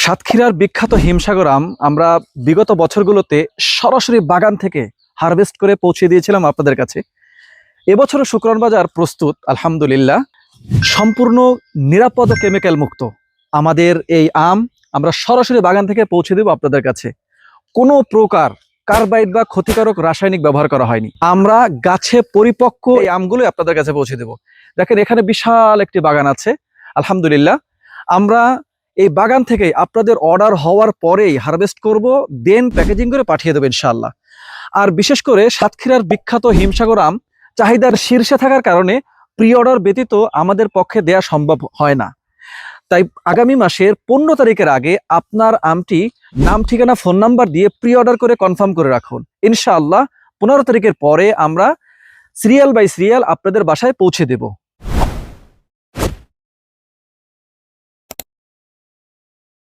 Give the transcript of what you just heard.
সাতক্ষীরার বিখ্যাত হিমসাগর আম আমরা বিগত বছরগুলোতে সরাসরি বাগান থেকে হারভেস্ট করে পৌঁছে দিয়েছিলাম আপনাদের কাছে। এবছরও শুকরান বাজার প্রস্তুত আলহামদুলিল্লাহ, সম্পূর্ণ নিরাপদ ও কেমিক্যাল মুক্ত আমাদের এই আম আমরা সরাসরি বাগান থেকে পৌঁছে দেব আপনাদের কাছে। কোনো প্রকার কার্বাইড বা ক্ষতিকারক রাসায়নিক ব্যবহার করা হয়নি। আমরা গাছে পরিপক্ক এই আমগুলো আপনাদের কাছে পৌঁছে দেব। দেখেন এখানে বিশাল একটি বাগান আছে আলহামদুলিল্লাহ। আমরা এই বাগান থেকে আপনাদের অর্ডার হওয়ার পরেই হারভেস্ট করব, দেন প্যাকেজিং করে পাঠিয়ে দেবো ইনশাআল্লাহ। আর বিশেষ করে সাতক্ষীরার বিখ্যাত হিমসাগর আম চাহিদার শীর্ষে থাকার কারণে প্রি অর্ডার ব্যতীত আমাদের পক্ষে দেয়া সম্ভব হয় না। তাই আগামী মাসের 15 তারিখের আগে আপনার আমটি নাম, ঠিকানা, ফোন নাম্বার দিয়ে প্রি অর্ডার করে কনফার্ম করে রাখুন। ইনশাআল্লাহ 15 তারিখের পরে আমরা সিরিয়াল বাই সিরিয়াল আপনাদের বাসায় পৌঁছে দেব।